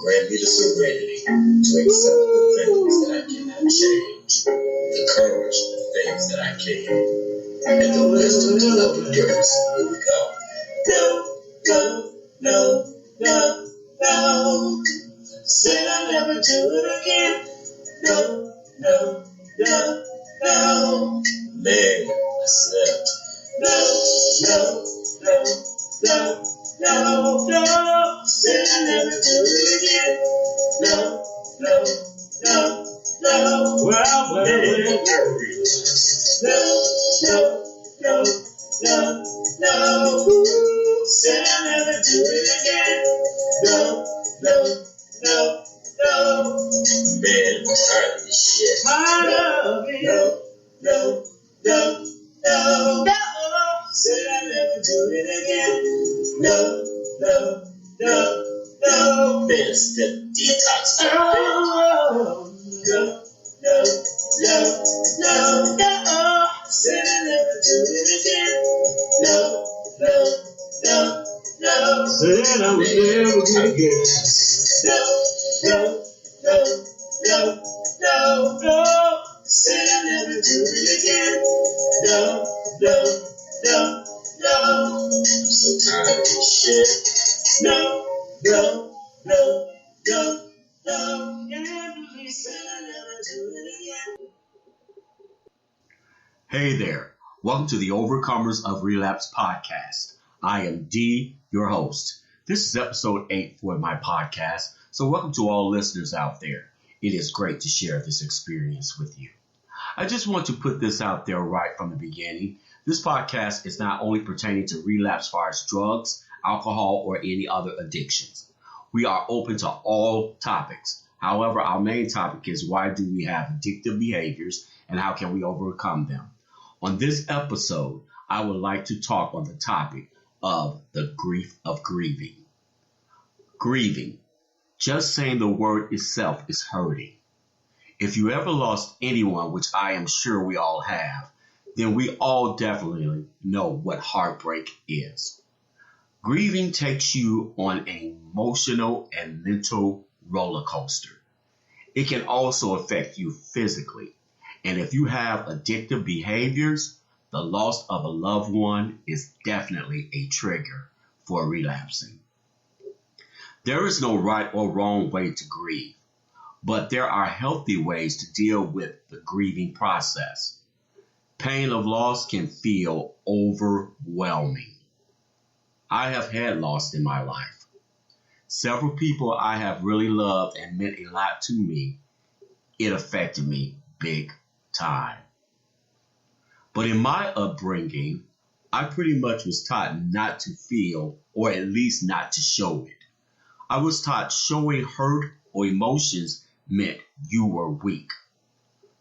Grant me the serenity to accept the things that I cannot change, the courage for the things that I can, and the wisdom to know the difference. Here we go. No, no, no, no, no. Said I'll never do it again. No, no, no, no. Man, I slept. No, no, no, no, no, no. Said I'll never do it again. No, no, no, no. Well, man, no, no, no, no. Said I'll never do it again. No, no, no, no. Man, I'm tired of this shit. I love you. No, no, no, no, no. Said I'll never do it again. No, no, no, no. Man, it's the detox. Oh, no, no, no, no, no. Said I'll never do it again. No, no, no, no. Said I would never do it again. No, no, no, no, no, no. Said I'll never do it again. No, no, no, no. I'm so tired of this shit. No, no, no, no, no. Can't believe said I'll never do it again. Hey there. Welcome to the Overcomers of Relapse podcast. I am D, your host. This is episode 8 for my podcast. So welcome to all listeners out there. It is great to share this experience with you. I just want to put this out there right from the beginning. This podcast is not only pertaining to relapse as far as drugs, alcohol, or any other addictions. We are open to all topics. However, our main topic is why do we have addictive behaviors and how can we overcome them? On this episode, I would like to talk on the topic of the grief of grieving. Grieving. Just saying the word itself is hurting. If you ever lost anyone, which I am sure we all have, then we all definitely know what heartbreak is. Grieving takes you on an emotional and mental roller coaster. It can also affect you physically. And if you have addictive behaviors, the loss of a loved one is definitely a trigger for relapsing. There is no right or wrong way to grieve, but there are healthy ways to deal with the grieving process. Pain of loss can feel overwhelming. I have had loss in my life. Several people I have really loved and meant a lot to me. It affected me big time. But in my upbringing, I pretty much was taught not to feel, or at least not to show it. I was taught showing hurt or emotions meant you were weak.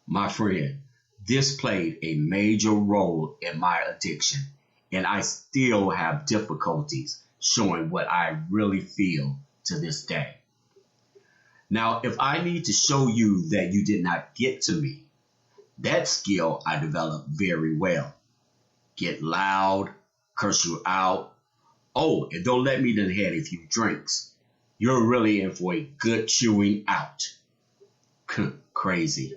My friend, this played a major role in my addiction, and I still have difficulties showing what I really feel to this day. Now, if I need to show you that you did not get to me, that skill I developed very well. Get loud, curse you out. Oh, and don't let me done had a few drinks. You're really in for a good chewing out. Crazy.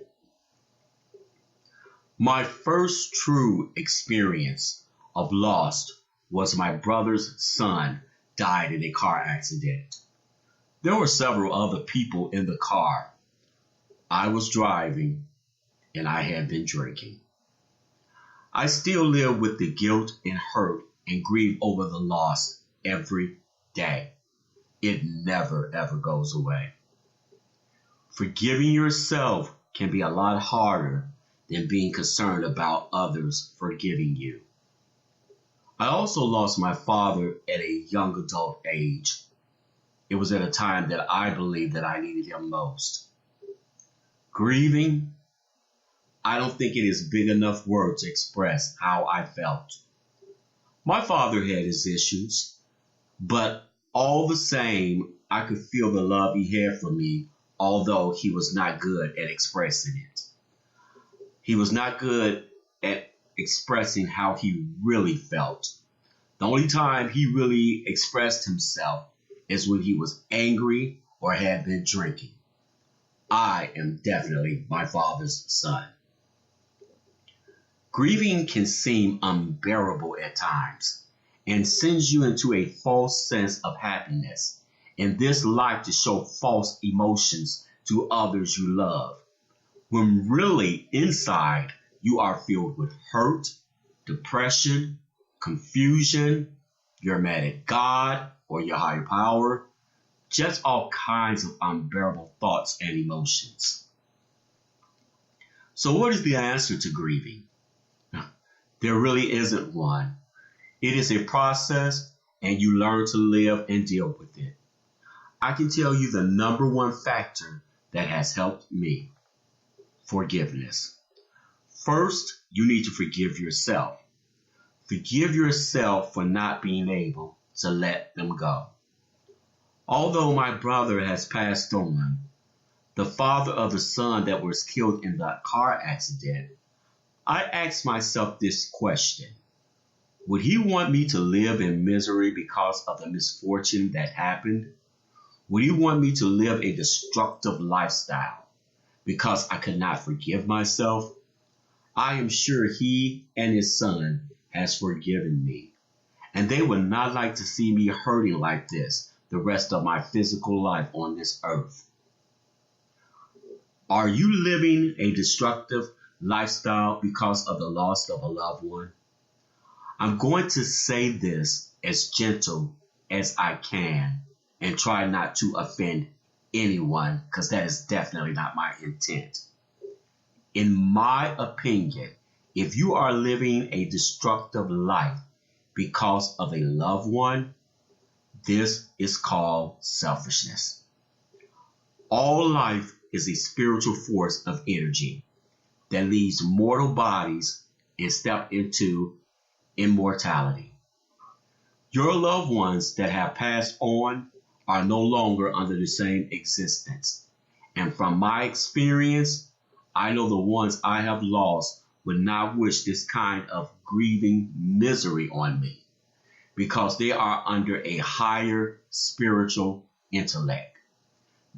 My first true experience of loss was my brother's son died in a car accident. There were several other people in the car. I was driving and I had been drinking. I still live with the guilt and hurt and grieve over the loss every day. It never, ever goes away. Forgiving yourself can be a lot harder than being concerned about others forgiving you. I also lost my father at a young adult age. It was at a time that I believed that I needed him most. Grieving, I don't think it is big enough word to express how I felt. My father had his issues, but all the same, I could feel the love he had for me, although he was not good at expressing it. He was not good at expressing how he really felt. The only time he really expressed himself is when he was angry or had been drinking. I am definitely my father's son. Grieving can seem unbearable at times and sends you into a false sense of happiness in this life to show false emotions to others you love, when really inside you are filled with hurt, depression, confusion, you're mad at God or your higher power, just all kinds of unbearable thoughts and emotions. So what is the answer to grieving? There really isn't one. It is a process, and you learn to live and deal with it. I can tell you the number one factor that has helped me: forgiveness. First, you need to forgive yourself. Forgive yourself for not being able to let them go. Although my brother has passed on, the father of the son that was killed in the car accident, I asked myself this question: would he want me to live in misery because of the misfortune that happened? Would he want me to live a destructive lifestyle because I could not forgive myself? I am sure he and his son has forgiven me, and they would not like to see me hurting like this the rest of my physical life on this earth. Are you living a destructive lifestyle because of the loss of a loved one? I'm going to say this as gentle as I can and try not to offend anyone, because that is definitely not my intent. In my opinion, if you are living a destructive life because of a loved one, this is called selfishness. All life is a spiritual force of energy that leaves mortal bodies and step into immortality. Your loved ones that have passed on are no longer under the same existence. And from my experience, I know the ones I have lost would not wish this kind of grieving misery on me, because they are under a higher spiritual intellect.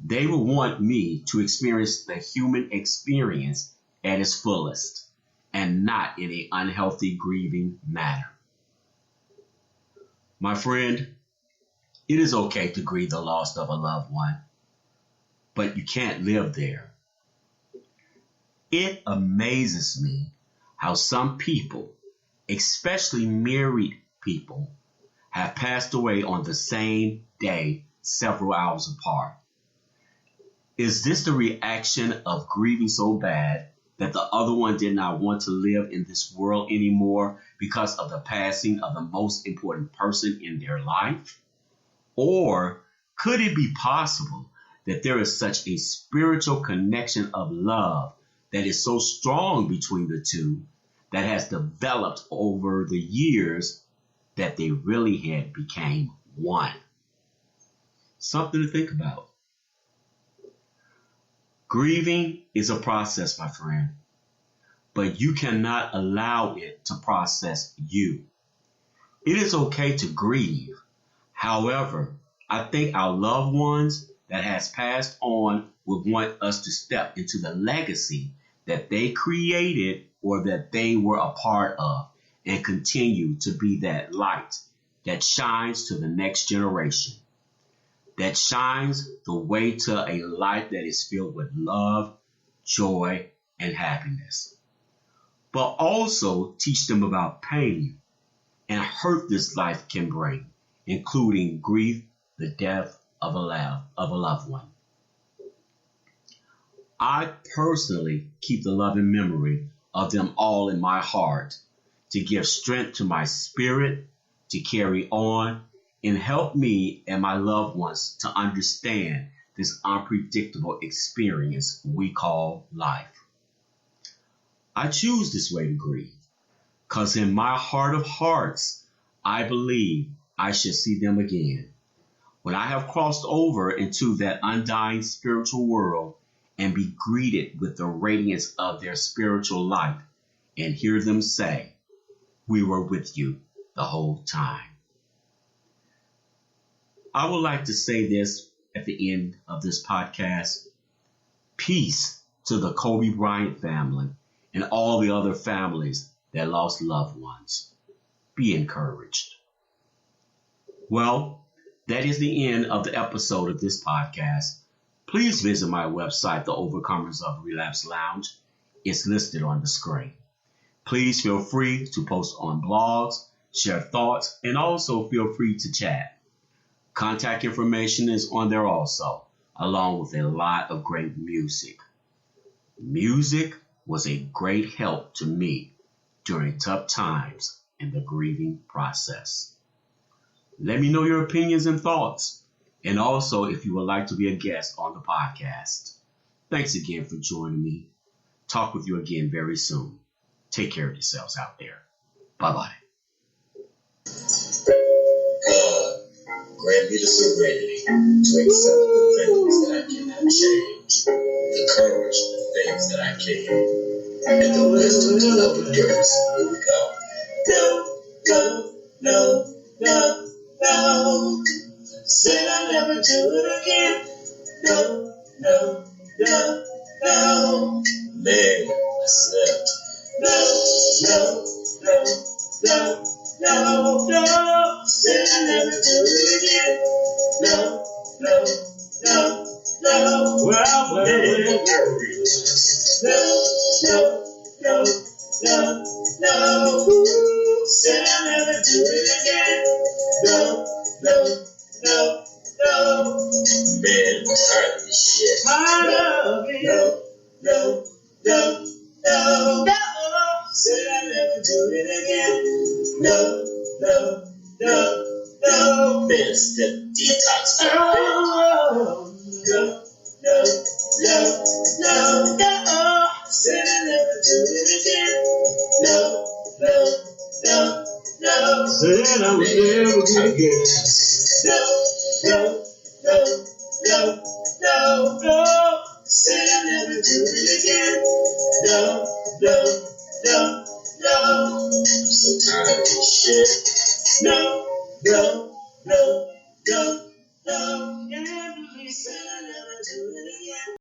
They will want me to experience the human experience at its fullest, and not in an unhealthy grieving manner. My friend, it is okay to grieve the loss of a loved one, but you can't live there. It amazes me how some people, especially married people, have passed away on the same day, several hours apart. Is this the reaction of grieving so bad that the other one did not want to live in this world anymore because of the passing of the most important person in their life? Or could it be possible that there is such a spiritual connection of love that is so strong between the two that has developed over the years that they really had became one? Something to think about. Grieving is a process, my friend, but you cannot allow it to process you. It is okay to grieve. However, I think our loved ones that has passed on would want us to step into the legacy that they created or that they were a part of, and continue to be that light that shines to the next generation, that shines the way to a life that is filled with love, joy, and happiness. But also teach them about pain and hurt this life can bring, including grief, the death of a loved one. I personally keep the loving memory of them all in my heart to give strength to my spirit to carry on and help me and my loved ones to understand this unpredictable experience we call life. I choose this way to grieve because in my heart of hearts, I believe I shall see them again. When I have crossed over into that undying spiritual world and be greeted with the radiance of their spiritual light and hear them say, "We were with you the whole time." I would like to say this at the end of this podcast. Peace to the Kobe Bryant family and all the other families that lost loved ones. Be encouraged. Well, that is the end of the episode of this podcast. Please visit my website, The Overcomers of Relapse Lounge. It's listed on the screen. Please feel free to post on blogs, share thoughts, and also feel free to chat. Contact information is on there also, along with a lot of great music. Music was a great help to me during tough times in the grieving process. Let me know your opinions and thoughts, and also if you would like to be a guest on the podcast. Thanks again for joining me. Talk with you again very soon. Take care of yourselves out there. Bye-bye. God, grant me the serenity to accept the things that I cannot change, the courage in the things that I can, and the wisdom to love endurance and move on. No. Said I'll never do it again. No. Man, I slept. No. Said I'll never do it again. No. Well, no. Said I'll never do it again. No. Man, I'm tired of this shit. Tired of it. No. Said I'll never do it again. No. Man, it's the detox. No. Said I'll never do it again. No. Said I would never do it again. No. Said I'll never do it again. No. I'm so tired of this shit. No. Said I'll never do it again.